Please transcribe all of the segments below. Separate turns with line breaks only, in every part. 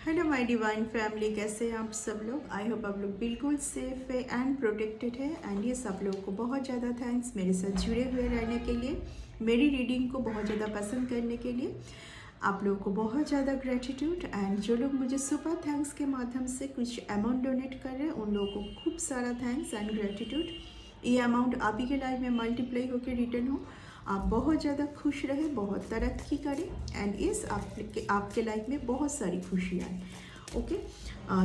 Hello my divine family, कैसे हैं आप सब लोग। आई होप आप लोग बिल्कुल सेफ है एंड प्रोटेक्टेड है। एंड ये सब लोगों को बहुत ज़्यादा थैंक्स मेरे साथ जुड़े हुए रहने के लिए, मेरी रीडिंग को बहुत ज़्यादा पसंद करने के लिए। आप लोगों को बहुत ज़्यादा ग्रेटिट्यूड। एंड जो लोग मुझे सुपर थैंक्स के माध्यम से कुछ अमाउंट डोनेट कर रहे हैं उन लोगों को खूब सारा थैंक्स एंड ग्रेटिट्यूड। ये अमाउंट आप ही के लाइफ में मल्टीप्लाई होकर रिटर्न हो, आप बहुत ज़्यादा खुश रहे, बहुत तरक्की करें एंड इस आपके लाइफ में बहुत सारी खुशियाँ आए। ओके,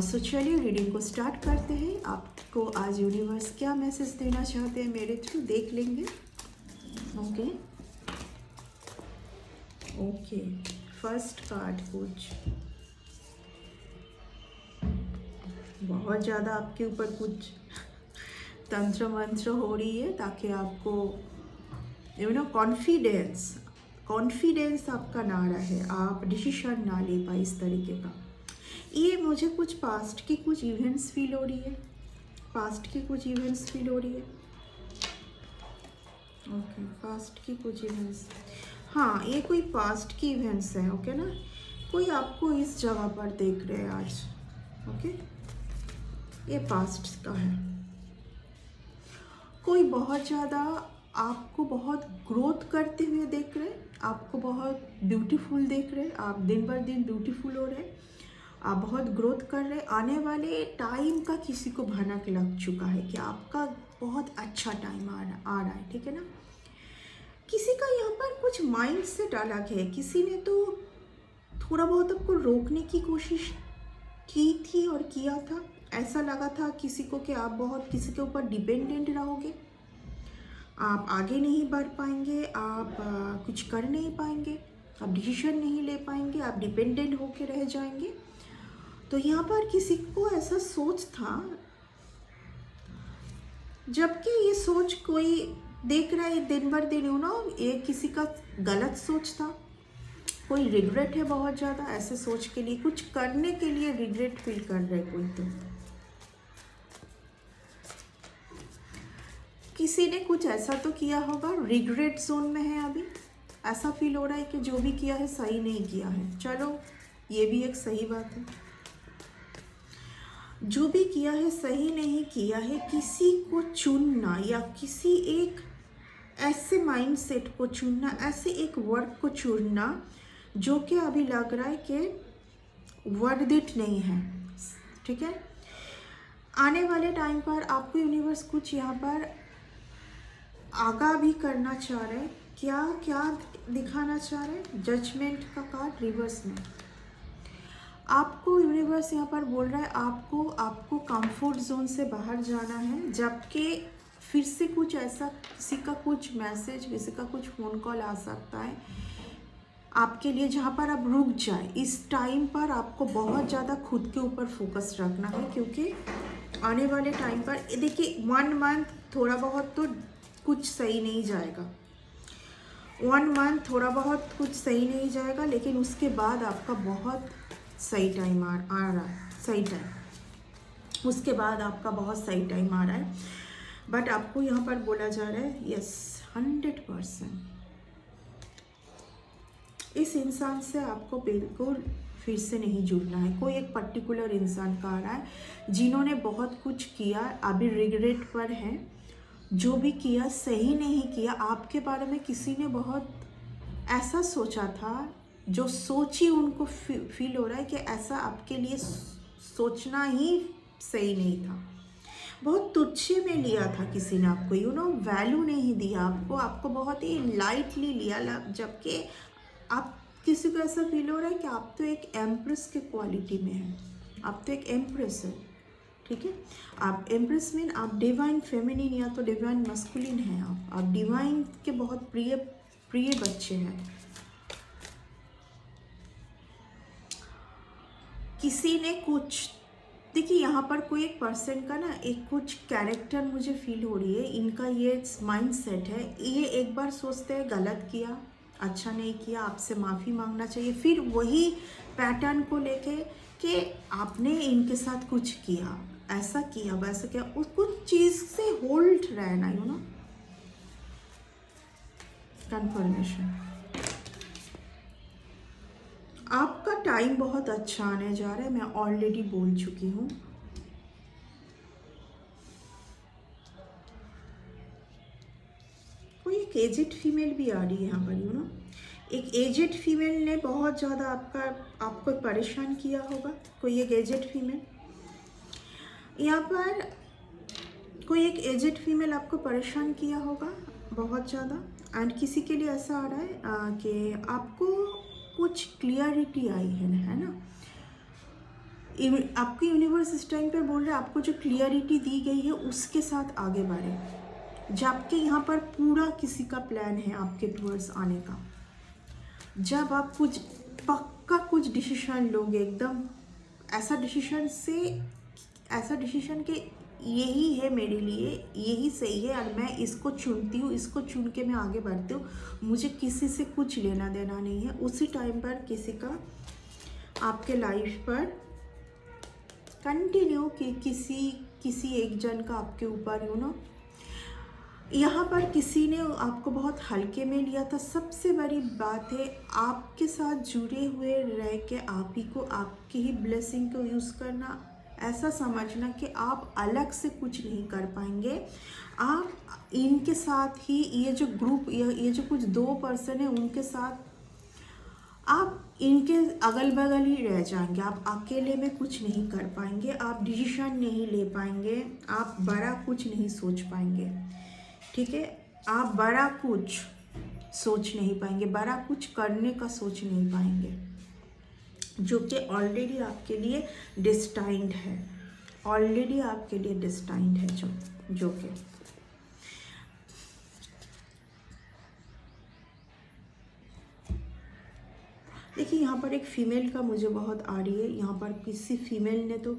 सो चलिए रीडिंग को स्टार्ट करते हैं। आपको आज यूनिवर्स क्या मैसेज देना चाहते हैं मेरे थ्रू देख लेंगे। ओके ओके, फर्स्ट कार्ड कुछ बहुत ज़्यादा आपके ऊपर कुछ तंत्र मंत्र हो रही है ताकि आपको कॉन्फिडेंस आपका ना रहे, आप डिसीजन ना ले पाए इस तरीके का। ये मुझे कुछ पास्ट की कुछ इवेंट्स फील हो रही है, ओके पास्ट की कुछ इवेंट्स। हाँ, ये कोई पास्ट की इवेंट्स हैं। ओके ना, कोई आपको इस जगह पर देख रहे हैं आज। ओके, ये पास्ट का है। कोई बहुत ज़्यादा आपको बहुत ग्रोथ करते हुए देख रहे हैं, आपको बहुत ब्यूटीफुल देख रहे हैं, आप दिन भर दिन ब्यूटीफुल हो रहे हैं, आप बहुत ग्रोथ कर रहे हैं। आने वाले टाइम का किसी को भनक लग चुका है कि आपका बहुत अच्छा टाइम आ रहा है, ठीक है ना। किसी का यहाँ पर कुछ माइंड सेट अलग है, किसी ने तो थोड़ा बहुत आपको रोकने की कोशिश की थी और किया था। ऐसा लगा था किसी को कि आप बहुत किसी के ऊपर डिपेंडेंट रहोगे, आप आगे नहीं बढ़ पाएंगे, आप कुछ कर नहीं पाएंगे, आप डिसीजन नहीं ले पाएंगे, आप डिपेंडेंट होके रह जाएंगे। तो यहाँ पर किसी को ऐसा सोच था, जबकि ये सोच कोई देख रहा है दिन भर दिन, ये किसी का गलत सोच था। कोई रिग्रेट है बहुत ज़्यादा ऐसे सोच के लिए, कुछ करने के लिए रिग्रेट फील कर रहे कोई। तो किसी ने कुछ ऐसा तो किया होगा, रिग्रेट जोन में है अभी। ऐसा फील हो रहा है कि जो भी किया है सही नहीं किया है। चलो, ये भी एक सही बात है, जो भी किया है सही नहीं किया है। किसी को चुनना या किसी एक ऐसे माइंडसेट को चुनना, ऐसे एक वर्क को चुनना जो कि अभी लग रहा है कि वर्थ इट नहीं है, ठीक है। आने वाले टाइम पर आपको यूनिवर्स कुछ यहाँ पर आगाह भी करना चाह रहे हैं। क्या क्या दिखाना चाह रहे हैं? जजमेंट का कार्ड रिवर्स में। आपको यूनिवर्स यहाँ पर बोल रहा है आपको कंफर्ट जोन से बाहर जाना है, जबकि फिर से कुछ ऐसा किसी का कुछ मैसेज, किसी का कुछ फ़ोन कॉल आ सकता है आपके लिए जहाँ पर आप रुक जाए। इस टाइम पर आपको बहुत ज़्यादा खुद के ऊपर फोकस रखना है, क्योंकि आने वाले टाइम पर देखिए 1 मंथ थोड़ा बहुत तो कुछ सही नहीं जाएगा, 1 मंथ थोड़ा बहुत कुछ सही नहीं जाएगा, लेकिन उसके बाद आपका बहुत सही टाइम आ रहा है, सही टाइम, उसके बाद आपका बहुत सही टाइम आ रहा है। बट आपको यहाँ पर बोला जा रहा है यस 100% इस इंसान से आपको बिल्कुल फिर से नहीं जुड़ना है। कोई एक पर्टिकुलर इंसान का आ रहा है जिन्होंने बहुत कुछ किया, अभी रिग्रेट पर है, जो भी किया सही नहीं किया। आपके बारे में किसी ने बहुत ऐसा सोचा था, जो सोच ही उनको फील हो रहा है कि ऐसा आपके लिए सोचना ही सही नहीं था। बहुत तुच्छे में लिया था किसी ने आपको, वैल्यू नहीं दिया आपको बहुत ही लाइटली लिया, जबकि आप किसी को ऐसा फील हो रहा है कि आप तो एक एम्प्रेस के क्वालिटी में हैं, आप तो एक एम्प्रेस है, ठीक है। आप एम्प्रेस में आप डिवाइन फेमिनिन या तो डिवाइन मस्कुलिन हैं, आप डिवाइन के बहुत प्रिय बच्चे हैं। किसी ने कुछ, देखिए यहाँ पर कोई एक पर्सन का ना एक कुछ कैरेक्टर मुझे फील हो रही है, इनका ये माइंड सेट है, ये एक बार सोचते हैं गलत किया, अच्छा नहीं किया, आपसे माफ़ी मांगना चाहिए, फिर वही पैटर्न को लेके कि आपने इनके साथ कुछ किया, ऐसा किया वैसा किया, उस कुछ चीज़ से होल्ड रहना, कंफर्मेशन। आपका टाइम बहुत अच्छा आने जा रहा है, मैं ऑलरेडी बोल चुकी हूँ। कोई एक एजेड फीमेल भी आ रही है यहाँ पर, एक एजेड फीमेल ने बहुत ज़्यादा आपको परेशान किया होगा। कोई एक एजेड फीमेल यहाँ पर, कोई एक एजेड फीमेल आपको परेशान किया होगा बहुत ज़्यादा। एंड किसी के लिए ऐसा आ रहा है कि आपको कुछ क्लियरिटी आई है ना। आपकी यूनिवर्स इस टाइम पे बोल रहे हैं आपको जो क्लियरिटी दी गई है उसके साथ आगे बढ़े। जबकि यहाँ पर पूरा किसी का प्लान है आपके टूवर्ड्स आने का। जब आप कुछ पक्का कुछ डिसीजन लोगे, एकदम ऐसा डिसीजन कि यही है मेरे लिए, यही सही है और मैं इसको चुनती हूँ, इसको चुन के मैं आगे बढ़ती हूँ, मुझे किसी से कुछ लेना देना नहीं है। उसी टाइम पर किसी का आपके लाइफ पर कंटिन्यू कि किसी एक जन का आपके ऊपर यहाँ पर किसी ने आपको बहुत हल्के में लिया था। सबसे बड़ी बात है आपके साथ जुड़े हुए रह के आप ही को, आपकी ही ब्लेसिंग को यूज़ करना, ऐसा समझना कि आप अलग से कुछ नहीं कर पाएंगे। आप इनके साथ ही ये जो ग्रुप, ये जो कुछ 2 पर्सन है उनके साथ आप इनके अगल बगल ही रह जाएंगे। आप अकेले में कुछ नहीं कर पाएंगे, आप डिसीजन नहीं ले पाएंगे, आप बड़ा कुछ नहीं सोच पाएंगे। ठीक है, आप बड़ा कुछ सोच नहीं पाएंगे, बड़ा कुछ करने का सोच नहीं पाएंगे, जो कि ऑलरेडी आपके लिए डिस्टाइंड है, ऑलरेडी आपके लिए डिस्टाइंड है। जो कि देखिए यहाँ पर एक फीमेल का मुझे बहुत आ रही है। यहाँ पर किसी फीमेल ने तो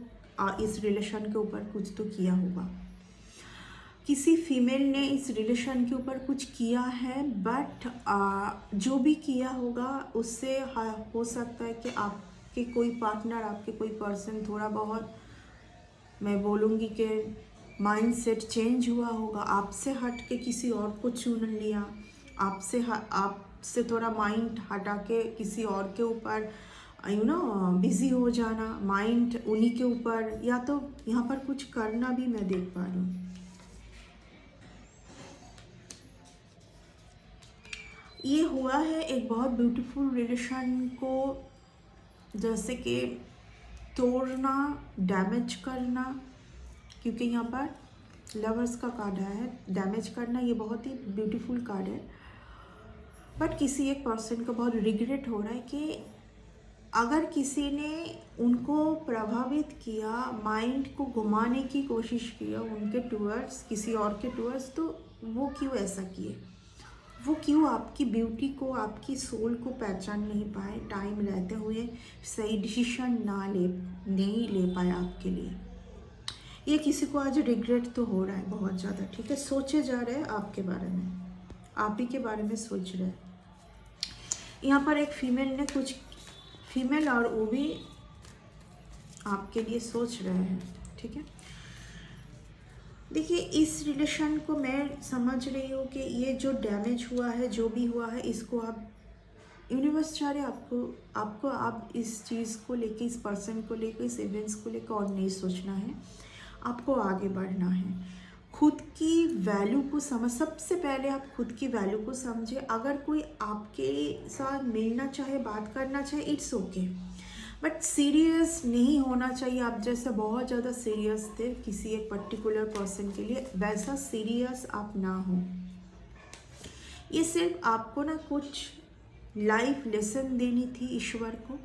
इस रिलेशन के ऊपर कुछ तो किया होगा, किसी फीमेल ने इस रिलेशन के ऊपर कुछ किया है। बट जो भी किया होगा उससे हो सकता है कि आपके कोई पार्टनर, आपके कोई पर्सन थोड़ा बहुत, मैं बोलूँगी कि माइंडसेट चेंज हुआ होगा, आपसे हट के किसी और को चुन लिया, आपसे थोड़ा माइंड हटा के किसी और के ऊपर बिजी हो जाना, माइंड उन्हीं के ऊपर, या तो यहाँ पर कुछ करना भी मैं देख पा रही हूँ। ये हुआ है एक बहुत ब्यूटीफुल रिलेशन को जैसे कि तोड़ना, डैमेज करना, क्योंकि यहाँ पर लवर्स का कार्ड है। डैमेज करना ये बहुत ही ब्यूटीफुल कार्ड है। बट किसी एक पर्सन को बहुत रिग्रेट हो रहा है कि अगर किसी ने उनको प्रभावित किया, माइंड को घुमाने की कोशिश किया उनके टूवर्ड्स, किसी और के टूवर्ड्स, तो वो क्यों ऐसा किए, वो क्यों आपकी ब्यूटी को, आपकी सोल को पहचान नहीं पाए, टाइम रहते हुए सही डिसीजन नहीं ले पाए आपके लिए। ये किसी को आज रिग्रेट तो हो रहा है बहुत ज़्यादा। ठीक है, सोचे जा रहे हैं आपके बारे में, आप ही के बारे में सोच रहे हैं। यहाँ पर एक फीमेल और वो भी आपके लिए सोच रहे हैं। ठीक है, देखिए इस रिलेशन को मैं समझ रही हूँ कि ये जो डैमेज हुआ है, जो भी हुआ है, इसको आप यूनिवर्स चाह रहे आपको आप इस चीज़ को लेके, इस पर्सन को लेके, इस इवेंट्स को लेकर और नहीं सोचना है, आपको आगे बढ़ना है। खुद की वैल्यू को सबसे पहले आप खुद की वैल्यू को समझे। अगर कोई आपके साथ मिलना चाहे, बात करना चाहे, इट्स ओके, बट सीरियस नहीं होना चाहिए। आप जैसे बहुत ज़्यादा सीरियस थे किसी एक पर्टिकुलर पर्सन के लिए, वैसा सीरियस आप ना हो। ये सिर्फ आपको ना कुछ लाइफ लेसन देनी थी ईश्वर को।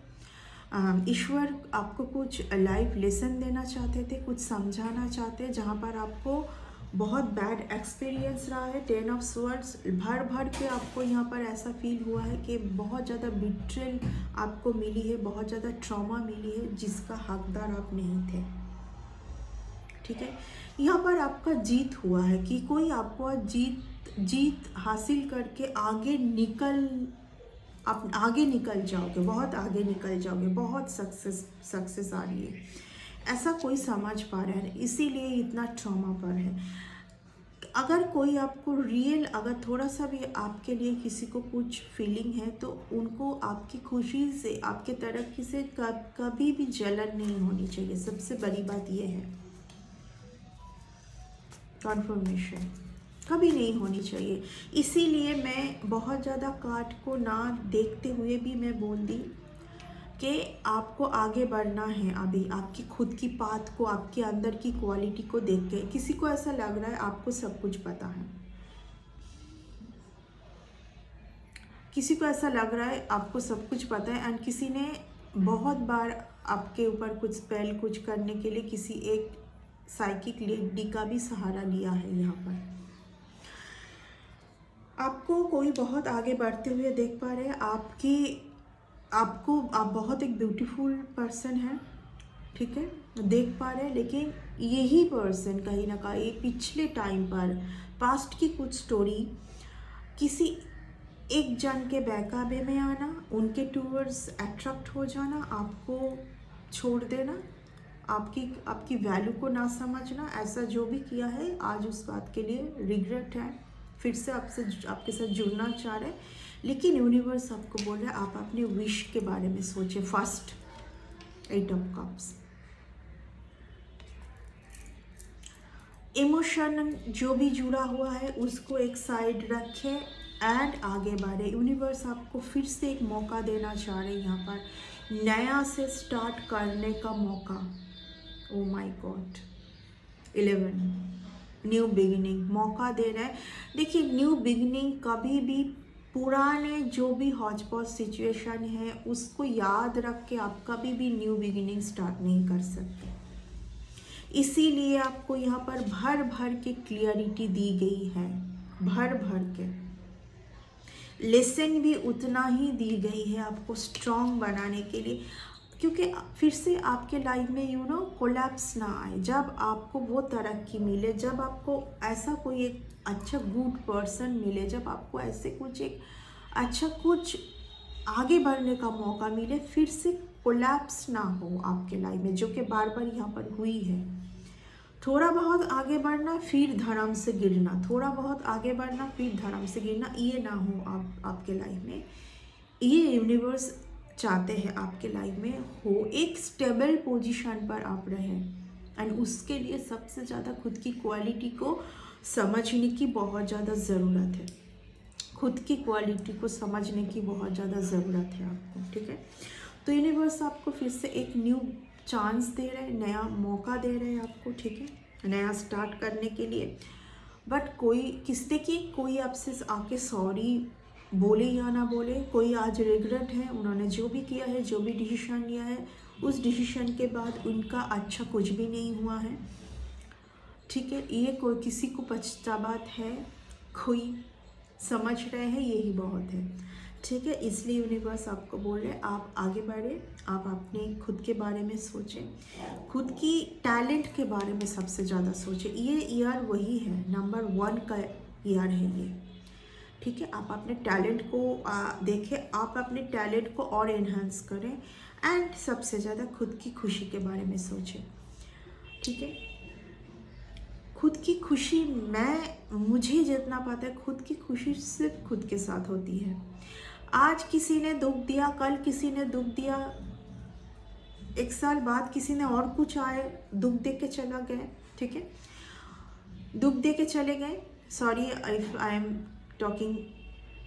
ईश्वर आपको कुछ लाइफ लेसन देना चाहते थे, कुछ समझाना चाहते, जहाँ पर आपको बहुत बैड एक्सपीरियंस रहा है। 10 ऑफ स्वर्ड्स भर के आपको यहाँ पर ऐसा फील हुआ है कि बहुत ज़्यादा बिट्रेल आपको मिली है, बहुत ज़्यादा ट्रॉमा मिली है जिसका हकदार आप नहीं थे। ठीक है, यहाँ पर आपका जीत हुआ है कि कोई आपको जीत हासिल करके आगे निकल जाओगे, बहुत आगे निकल जाओगे, बहुत सक्सेस आ रही है, ऐसा कोई समझ पा रहा है, इसीलिए इतना ट्रॉमा पर है। अगर कोई आपको रियल, अगर थोड़ा सा भी आपके लिए किसी को कुछ फीलिंग है तो उनको आपकी खुशी से, आपके तरक्की से कभी भी जलन नहीं होनी चाहिए। सबसे बड़ी बात ये है, कॉन्फर्मेशन कभी नहीं होनी चाहिए। इसीलिए मैं बहुत ज़्यादा कार्ड को ना देखते हुए भी मैं बोल दी कि आपको आगे बढ़ना है। अभी आपकी खुद की बात को, आपके अंदर की क्वालिटी को देख के किसी को ऐसा लग रहा है आपको सब कुछ पता है, किसी को ऐसा लग रहा है आपको सब कुछ पता है, एंड किसी ने बहुत बार आपके ऊपर कुछ स्पेल कुछ करने के लिए किसी एक साइकिक लेडी का भी सहारा लिया है। यहाँ पर आपको कोई बहुत आगे बढ़ते हुए देख पा रहे हैं। आप बहुत एक ब्यूटीफुल पर्सन है, ठीक है, देख पा रहे हैं। लेकिन यही पर्सन कहीं ना कहीं पिछले टाइम पर पास्ट की कुछ स्टोरी, किसी एक जन के बहकावे में आना, उनके टूवर्ड्स अट्रैक्ट हो जाना, आपको छोड़ देना, आपकी वैल्यू को ना समझना, ऐसा जो भी किया है आज उस बात के लिए रिग्रेट है, फिर से आपके साथ जुड़ना चाह रहे हैं। लेकिन यूनिवर्स आपको बोल रहा है आप अपने विश के बारे में सोचें। फर्स्ट 8 ऑफ कप्स, इमोशन जो भी जुड़ा हुआ है उसको एक साइड रखें एंड आगे बढ़े। यूनिवर्स आपको फिर से एक मौका देना चाह रहे हैं, यहाँ पर नया से स्टार्ट करने का मौका। Oh my God, 11 new beginning मौका दे रहा है। देखिए, न्यू बिगिनिंग कभी भी पुराने जो भी हॉच पॉच सिचुएशन है उसको याद रख के आप कभी भी न्यू बिगिनिंग स्टार्ट नहीं कर सकते। इसीलिए आपको यहाँ पर भर भर के क्लियरिटी दी गई है, भर भर के लेसन भी उतना ही दी गई है आपको स्ट्रॉन्ग बनाने के लिए, क्योंकि फिर से आपके लाइफ में कोलैप्स ना आए। जब आपको वो तरक्की मिले, जब आपको ऐसा कोई एक अच्छा गुड पर्सन मिले, जब आपको ऐसे कुछ एक अच्छा कुछ आगे बढ़ने का मौका मिले, फिर से कोलैप्स ना हो आपके लाइफ में, जो कि बार बार यहाँ पर हुई है। थोड़ा बहुत आगे बढ़ना फिर धर्म से गिरना, थोड़ा बहुत आगे बढ़ना फिर धर्म से गिरना, ये ना हो आपके लाइफ में। ये यूनिवर्स चाहते हैं आपके लाइफ में हो, एक स्टेबल पोजीशन पर आप रहें। एंड उसके लिए सबसे ज़्यादा खुद की क्वालिटी को समझने की बहुत ज़्यादा ज़रूरत है, खुद की क्वालिटी को समझने की बहुत ज़्यादा ज़रूरत है आपको, ठीक है। तो यूनिवर्स आपको फिर से एक न्यू चांस दे रहे हैं, नया मौका दे रहे हैं आपको, ठीक है, नया स्टार्ट करने के लिए। बट कोई आपसे आके सॉरी बोले या ना बोले, कोई आज रिग्रेट है, उन्होंने जो भी किया है, जो भी डिसीजन लिया है, उस डिसीजन के बाद उनका अच्छा कुछ भी नहीं हुआ है, ठीक है। ये कोई किसी को पछतावा है, कोई समझ रहे हैं, यही बहुत है, ठीक है। इसलिए यूनिवर्स आपको बोल रहे हैं आप आगे बढ़े, आप अपने खुद के बारे में सोचें, खुद की टैलेंट के बारे में सबसे ज़्यादा सोचें। ये ईयर वही है, नंबर 1 का ईयर है ये, ठीक है। आप अपने टैलेंट को देखें, आप अपने टैलेंट को और एनहांस करें एंड सबसे ज़्यादा खुद की खुशी के बारे में सोचें, ठीक है। खुद की खुशी, मुझे जितना पता है, खुद की खुशी सिर्फ खुद के साथ होती है। आज किसी ने दुख दिया, कल किसी ने दुख दिया, 1 साल बाद किसी ने और कुछ आए दुख दे के चला गए, ठीक है, दुख दे के चले गए। Sorry if I am talking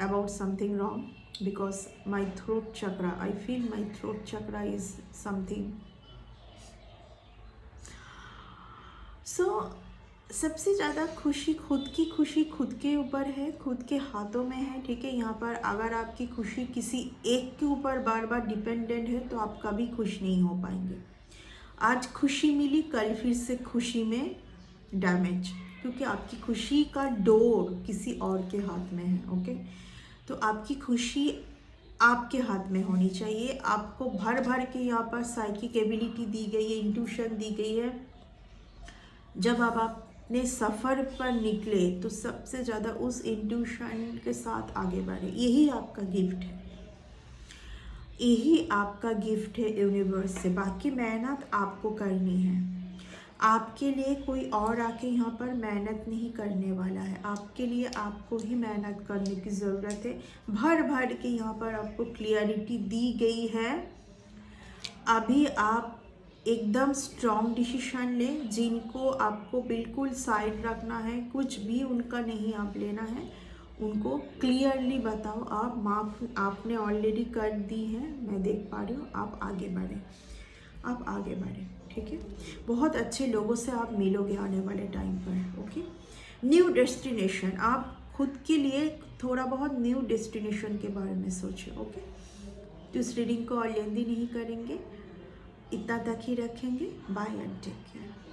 about something wrong because my throat chakra, I feel my throat chakra is something. So सबसे ज़्यादा खुशी, खुद की खुशी खुद के ऊपर है, खुद के हाथों में है, ठीक है। यहाँ पर अगर आपकी खुशी किसी एक के ऊपर बार बार डिपेंडेंट है तो आप कभी खुश नहीं हो पाएंगे। आज खुशी मिली, कल फिर से खुशी में डैमेज, क्योंकि आपकी खुशी का डोर किसी और के हाथ में है, ओके। तो आपकी खुशी आपके हाथ में होनी चाहिए। आपको भर भर के यहाँ पर साइकिक एबिलिटी दी गई है, इंट्यूशन दी गई है। जब आप अपने सफ़र पर निकले तो सबसे ज़्यादा उस इंट्यूशन के साथ आगे बढ़े। यही आपका गिफ्ट है, यही आपका गिफ्ट है यूनिवर्स से। बाकी मेहनत आपको करनी है। आपके लिए कोई और आके यहाँ पर मेहनत नहीं करने वाला है, आपके लिए आपको ही मेहनत करने की ज़रूरत है। भर भर के यहाँ पर आपको क्लियरिटी दी गई है। अभी आप एकदम स्ट्रॉन्ग डिसीजन लें। जिनको आपको बिल्कुल साइड रखना है, कुछ भी उनका नहीं आप लेना है, उनको क्लियरली बताओ। आप माफ़ आपने ऑलरेडी कर दी है, मैं देख पा रही हूँ। आप आगे बढ़ें, आप आगे बढ़ें, ठीक है। बहुत अच्छे लोगों से आप मिलोगे आने वाले टाइम पर, ओके। न्यू डेस्टिनेशन, आप खुद के लिए थोड़ा बहुत न्यू डेस्टिनेशन के बारे में सोचें, ओके। तो इस रीडिंग को और लेंदी नहीं करेंगे, इतना तक ही रखेंगे। Bye and take care.